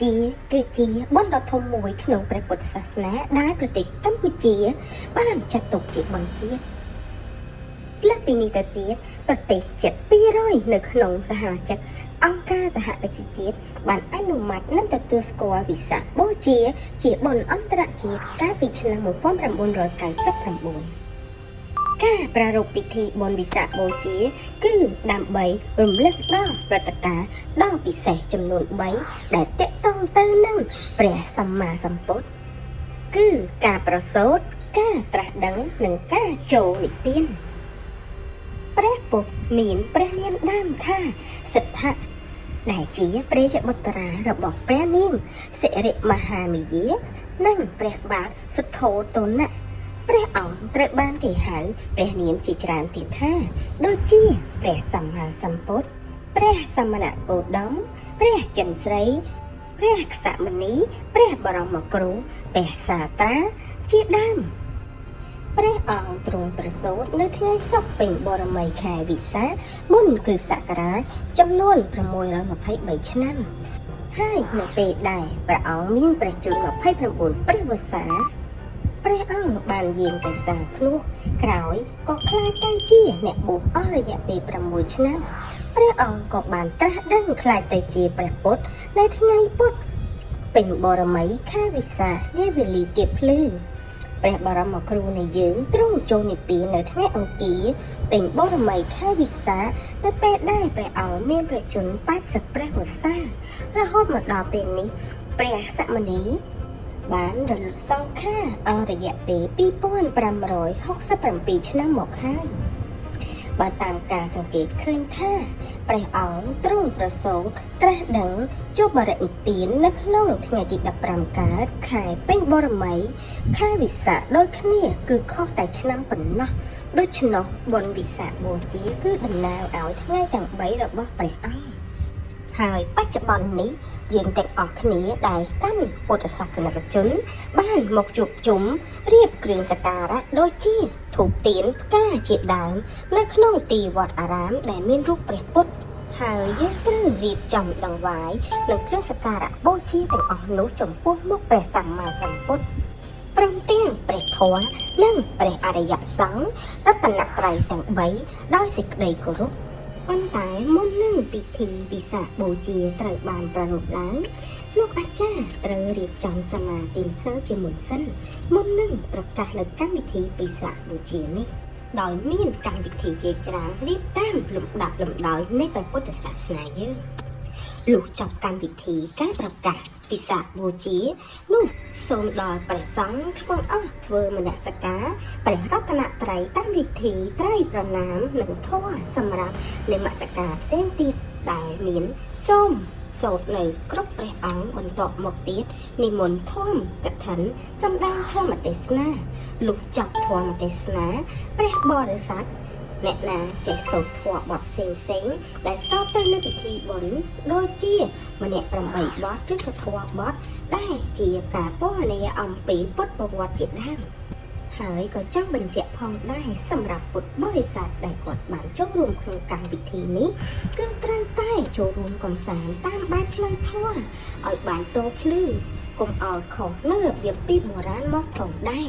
ជាគឺជាបណ្ឌធំមួយក្នុងព្រះពុទ្ធសាសនាដែលប្រទេសកម្ពុជាបានចាត់ទុកជាបង្គាប់លើពីនេះទៅទៀតប្រទេសជិត200នៅក្នុងសហជីពអង្គការសហប្រជាជាតិបានអនុម័តនិងទទួលស្គាល់វិសាខបូជាបុណ្យអន្តរជាតិកាលពីឆ្នាំ1999ការប្រារព្ធពិធីបុណ្យវិសាខបូជាគឺដើម្បីរំលឹកដល់ព្រឹត្តិការណ៍ដ៏ពិសេសចំនួន3ដែលទាក់ទងទៅនឹងព្រះសម្មាសម្ពុទ្ធគឺការប្រសូតការត្រាស់ដឹងនិងការចូលនិព្វានព្រះពុទ្ធមានព្រះនាមដើមថាសិទ្ធៈដែលជាព្រះយបុត្រារបស់ព្រះនាងសិរិមហាមាយានិងព្រះបាទសទ្ធោទនៈព្រះអង្គត្រូវបានគេហៅព្រះនាមជាច្រើនទៀតថាដូចជាព្រះសម្មាសម្ពុទ្ធព្រះសមណគោតមព្រះចិនស្រីព្រះក្សមនីព្រះបរមគ្រូព្រះសាត្រាជាដើមព្រះអង្គទ្រង់ប្រសូតនៅថ្ងៃសុក្រពេញបរមីខែវិសាខមុនគ្រិស្តសករាជចំនួន623ឆ្នាំហើយនៅពេលដែលព្រះអង្គមានព្រះជន្ម29ព្រះវស្សាព្រះអង្គបានយាងទៅសាងភ្នោះក្រោយក៏ក្លាយទៅជាអ្នកបួសអស់រយៈពេល6ឆ្នាំព្រះអង្គក៏បានត្រាស់ដឹងក្លាយទៅជាព្រះពុទ្ធនៅថ្ងៃពុទ្ធពេញបរមីខែវិសាខនាវេលាទៀបភ្លឺព្រះបរមគ្រូនៃយើងទ្រង់ចូលនិព្វាននៅថ្ងៃអង្គារពេញបរមីខែវិសាខនៅពេលដែលព្រះអង្គមានព្រះជន្ម80ព្រះវស្សារហូតមកដល់ពេលនេះព្រះសមណីបានរលត់សង្ខារអស់រយៈពេល2567ឆ្នាំមកហើយបើតាមការសង្កេតឃើញថាព្រះអង្គទ្រង់ប្រសូតត្រាស់ដឹងចូលបរិនិព្វាននៅក្នុងថ្ងៃទី15កើតខែពេញបរមីខែវិសាខដូចគ្នាគឺខុសតែឆ្នាំប៉ុណ្ណោះដូច្នោះបុណ្យវិសាខបូជាគឺតំណាងឲ្យថ្ងៃទាំង3របស់ព្រះអង្គហើយបច្ចុប្បន្ននេះយើងទាំងអស់គ្នាដែលកាន់ពុទ្ធសាសនិកជនបានមកជួបជុំរៀបគ្រឿងសក្ការៈដូចជាធូបទៀនផ្កាជាដើមនៅក្នុងទីវត្តអារាមដែលមានរូបព្រះពុទ្ធហើយយើងត្រូវរៀបចំដង្វាយនិងគ្រឿងសក្ការៈបូជាទាំងអស់នោះចំពោះមុខព្រះសម្មាសម្ពុទ្ធព្រមទាំងព្រះធម៌និងព្រះអរិយសង្ឃរតនត្រ័យទាំង3ដោយសេចក្តីគោរពប៉ុន្តែមុននឹងពិធីវិសាខបូជាត្រូវបានប្រារព្ធឡើងលោកអាចារ្យត្រូវរៀបចំសមាទិសិលជាមុនសិនមុននឹងប្រកាសនៅកម្មវិធីវិសាខបូជានេះដោយមានកម្មវិធីជាច្រើនរៀបតាមលំដាប់លំដោយនៃព្រះពុទ្ធសាសនាយើងលុះចប់កម្មវិធីការប្រកាសវិសាខបូជានោះសូមដល់ព្រះសង្ឃក្នុងអស់ធ្វើមនសិការព្រះរតនត្រ័យតាមវិធីត្រៃប្រណាមនិងធម៌សម្រាប់នមស្ការផ្សេងទៀតដែលមានសូមសូត្រនៅគ្រប់ព្រះអង្គបន្ទាប់មកទៀតនិមន្តធម្មកថាសម្ដែងធម្មទេសនាលុះចប់ធម្មទេសនាព្រះបរិស័ទអ្នកណាចេះសូត្រធម៌បទផ្សេងៗដែលស្របទៅនឹងពិធីបុណ្យដូចជាម្នាក់8បទឬក៏ធម៌បទដែលជាការពណ៌នាអំពីពុទ្ធប្រវត្តិជាដើមហើយក៏ចង់បញ្ជាក់ផងដែរសម្រាប់ពុទ្ធបរិស័ទដែលគាត់បានចូលរួមក្នុងកម្មវិធីនេះគឺត្រូវតែចូលរួមកំសាន្តតាមបែបផ្លូវធម៌ឲ្យបានតភ្លឺកុំឲ្យខុសនឹងរបៀបពីបុរាណមកផងដែរ